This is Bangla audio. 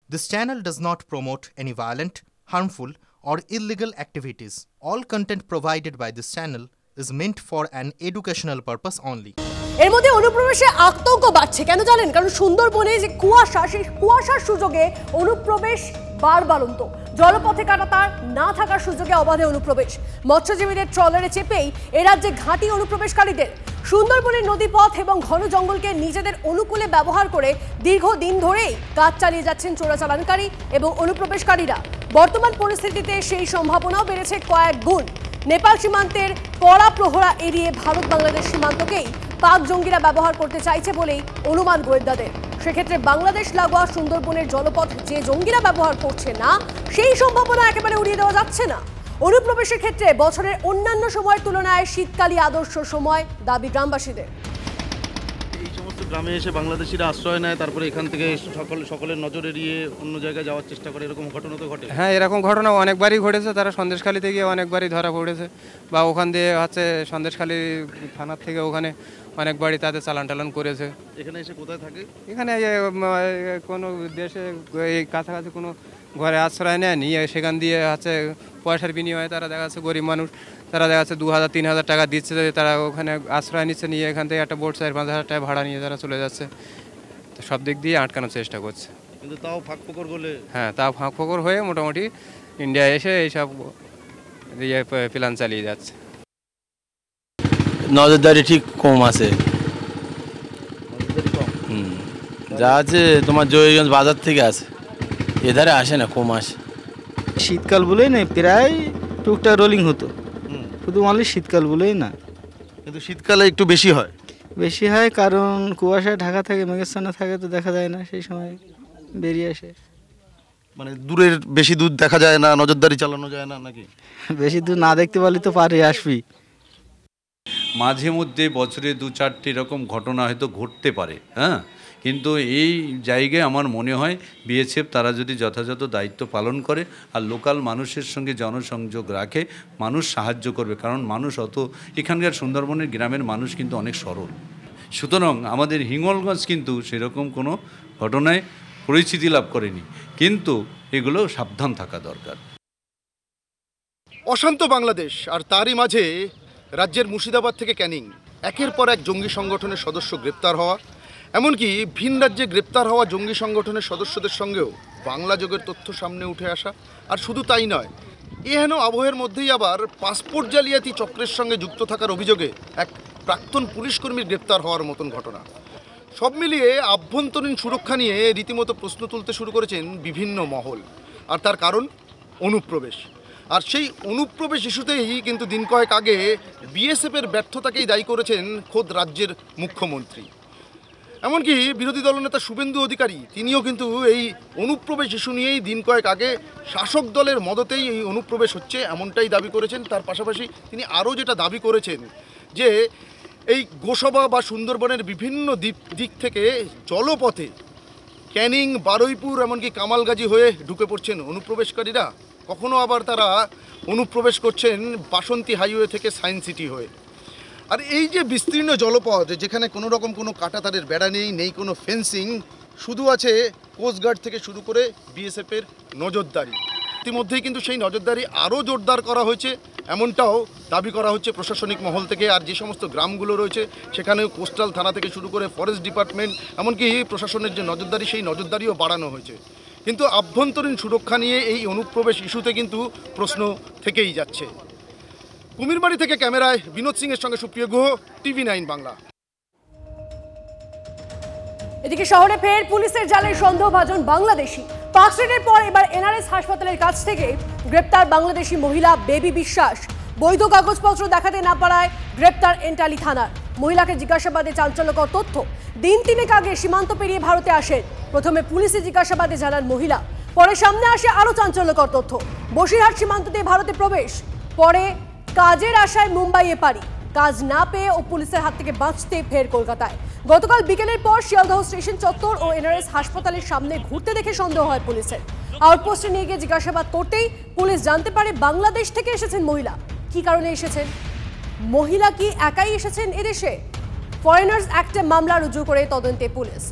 This channel does not promote any violent, harmful, or illegal activities. All content provided by this channel is meant for an educational purpose only. এর মধ্যে অনুপ্রবেশে আতঙ্ক বাড়ছে কেন জানেন? কারণ সুন্দরবনে যে কুয়াশা, সেই কুয়াশার সুযোগে অনুপ্রবেশ বাড়বাড়ন্ত। জলপথে কাটাতার না থাকার সুযোগে অবাধে অনুপ্রবেশ। মৎস্যজীবীদের ট্রলারে চেপেই এ রাজ্যে ঘাঁটি অনুপ্রবেশকারীদের। সুন্দরবনের নদীপথ এবং ঘন জঙ্গলকে নিজেদের অনুকূলে ব্যবহার করে দীর্ঘদিন ধরেই কাজ চালিয়ে যাচ্ছেন চোরাচালানকারী এবং অনুপ্রবেশকারীরা। বর্তমান পরিস্থিতিতে সেই সম্ভাবনাও বেড়েছে কয়েক গুণ। নেপাল সীমান্তের কড়া প্রহরা এড়িয়ে ভারত বাংলাদেশ সীমান্তকেই পাক জঙ্গিরা ব্যবহার করতে চাইছে বলেই অনুমান গোয়েন্দাদের। সেক্ষেত্রে বাংলাদেশ লাগোয়া সুন্দরবনের জলপথ যে জঙ্গিরা ব্যবহার করছে না, সেই সম্ভাবনা একেবারে উড়িয়ে দেওয়া যাচ্ছে না। অনুপ্রবেশের ক্ষেত্রে বছরের অন্যান্য সময়ের তুলনায় শীতকালই আদর্শ সময় দাবি গ্রামবাসীদের। এই সমস্ত গ্রামে এসে বাংলাদেশিরা আশ্রয় নেয়, তারপরে এখান থেকে সকলের নজর এড়িয়ে অন্য জায়গায় যাওয়ার চেষ্টা করে, এরকম ঘটনা তো ঘটে। হ্যাঁ, এরকম ঘটনা অনেকবারই ঘটেছে। তারা সন্দেশখালী থেকে অনেকবারই ধরা পড়েছে, বা ওখান দিয়ে সন্দেশখালী থানার থেকে ওখানে অনেকবারই তাদের চালান করেছে। এখানে এসে কোথায় থাকে? এখানে কোনো দেশে এই কাছাকাছি কোনো ঘরে আশ্রয় নেয়, নিয়ে সেখান দিয়ে পয়সার বিনিময়ে তারা দেখা যাচ্ছে গরিব মানুষ, তারা দেখা যাচ্ছে 2000-3000 টাকা দিচ্ছে, তারা ওখানে আশ্রয় নিচ্ছে, নিয়ে এখান থেকে একটা বোট 4-5 হাজার টাকা ভাড়া নিয়ে তারা চলে যাচ্ছে। তো সব দিক দিয়ে আটকানোর চেষ্টা করছে, কিন্তু তাও ফাঁকফোকর বলে। হ্যাঁ, তাও ফাঁকফোকর হয়ে মোটামুটি ইন্ডিয়া এসে এইসব প্ল্যান চালিয়ে যাচ্ছে। নজরদারি ঠিক কম আছে, যা আছে তোমার জয়গঞ্জ বাজার থেকে আছে, এধারে আসে না, কম আসে। শীতকাল বলেই না, প্রায় টুকটাক রোলিং হতো, শুধু অনলি শীতকাল বলেই না। কিন্তু শীতকালে একটু বেশি হয়, কারণ কুয়াশায় ঢাকা থাকে, মেঘাচ্ছন্ন থাকে, তো দেখা যায় না, সেই সময় বেরিয়ে আসে। মানে দূরের বেশি দূর দেখা যায় না, নজরদারি চালানো যায় না নাকি? বেশি দূর না দেখতে পারলে তো পারে আসবি। মাঝে মধ্যে বছরে 2-4টি এরকম ঘটনা হয়তো ঘটতে পারে, হ্যাঁ, কিন্তু এই জায়গায় আমার মনে হয় বিএসএফ তারা যদি যথাযথ দায়িত্ব পালন করে আর লোকাল মানুষের সঙ্গে জনসংযোগ রাখে, মানুষ সাহায্য করবে। কারণ মানুষ এখানকার সুন্দরবনের গ্রামের মানুষ কিন্তু অনেক সরল। সুতরাং আমাদের হিঙ্গলগঞ্জ কিন্তু সেরকম কোনো ঘটনায় পরিচিতি লাভ করেনি, কিন্তু এগুলো সাবধান থাকা দরকার। অশান্ত বাংলাদেশ, আর তারই মাঝে রাজ্যের মুর্শিদাবাদ থেকে ক্যানিং একের পর এক জঙ্গি সংগঠনের সদস্য গ্রেপ্তার হওয়া, এমনকি ভিন রাজ্যে গ্রেপ্তার হওয়া জঙ্গি সংগঠনের সদস্যদের সঙ্গেও বাংলা যোগের তথ্য সামনে উঠে আসা। আর শুধু তাই নয়, এহেন আবহের মধ্যেই আবার পাসপোর্ট জালিয়াতি চক্রের সঙ্গে যুক্ত থাকার অভিযোগে এক প্রাক্তন পুলিশকর্মীর গ্রেপ্তার হওয়ার মতন ঘটনা। সব মিলিয়ে আভ্যন্তরীণ সুরক্ষা নিয়ে রীতিমতো প্রশ্ন তুলতে শুরু করেছেন বিভিন্ন মহল। আর তার কারণ অনুপ্রবেশ। আর সেই অনুপ্রবেশ ইস্যুতেই কিন্তু দিন কয়েক আগে বিএসএফের ব্যর্থতাকেই দায়ী করেছেন খোদ রাজ্যের মুখ্যমন্ত্রী। এমনকি বিরোধী দলনেতা শুভেন্দু অধিকারী তিনিও কিন্তু এই অনুপ্রবেশ ইস্যু নিয়েই দিন কয়েক আগে শাসক দলের মদতেই এই অনুপ্রবেশ হচ্ছে এমনটাই দাবি করেছেন। তার পাশাপাশি তিনি আরও যেটা দাবি করেছেন যে এই গোসবা বা সুন্দরবনের বিভিন্ন দিক থেকে জলপথে ক্যানিং, বারুইপুর, এমনকি কামালগাজী হয়ে ঢুকে পড়ছেন অনুপ্রবেশকারীরা। কখনো আবার তারা অনুপ্রবেশ করছেন বাসন্তী হাইওয়ে থেকে সায়েন্স সিটি হয়ে। আর এই যে বিস্তীর্ণ জলপথ, যেখানে কোনো রকম কোনো কাঁটাতারের বেড়া নেই কোনো ফেন্সিং, শুধু আছে কোস্টগার্ড থেকে শুরু করে বিএসএফের নজরদারি। ইতিমধ্যেই কিন্তু সেই নজরদারি আরও জোরদার করা হয়েছে, এমনটাও দাবি করা হচ্ছে প্রশাসনিক মহল থেকে। আর যে সমস্ত গ্রামগুলো রয়েছে সেখানেও কোস্টাল থানা থেকে শুরু করে ফরেস্ট ডিপার্টমেন্ট, এমনকি প্রশাসনের যে নজরদারি, সেই নজরদারিও বাড়ানো হয়েছে। কিন্তু আভ্যন্তরীণ সুরক্ষা নিয়ে এই অনুপ্রবেশ ইস্যুতে কিন্তু প্রশ্ন থেকেই যাচ্ছে। কুমিরবাড়ি থেকে ক্যামেরায় বিনোদ সিং এর সঙ্গে সুপ্রিয় গুহ, TV9 বাংলা। এদিকে শহরে ফের পুলিশের জালে সন্দেহভাজন বাংলাদেশি। পাকস্ট্রিটের পর এবার এনআরএস হাসপাতালের কাছ থেকে গ্রেপ্তার বাংলাদেশি মহিলা বেবি বিশ্বাস। বৈধ কাগজপত্র দেখাতে না পারায় গ্রেপ্তার এন্টালি থানার। মহিলাকে জিজ্ঞাসাবাদে চাঞ্চল্যকর তথ্য। দিন 3 আগে সীমান্ত পেরিয়ে ভারতে আসেন। প্রথমে পুলিশে জিজ্ঞাসাবাদে জানান মহিলা, পরে সামনে আসে আরও চাঞ্চল্যকর তথ্য। বসিরহাট সীমান্ত দিয়ে ভারতে প্রবেশ, পরে কাজের আশায় মুম্বাইয়ে পাড়ি। কাজ না পেয়ে ও পুলিশের হাত থেকে বাঁচতে ফের কলকাতায়। গতকাল বিকেলের পর শিয়ালদহ স্টেশন চত্বর ও এনআরএস হাসপাতালের সামনে ঘুরতে দেখে সন্দেহ হয় পুলিশের। আউটপোস্টে নিয়ে গিয়ে জিজ্ঞাসাবাদ করতেই পুলিশ জানতে পারে বাংলাদেশ থেকে এসেছেন মহিলা। কি কারণে এসেছেন? মহিলা কি একাই এসেছেন এদেশে? ফরেনার্স অ্যাক্টে মামলা রুজু করে তদন্তে পুলিশ।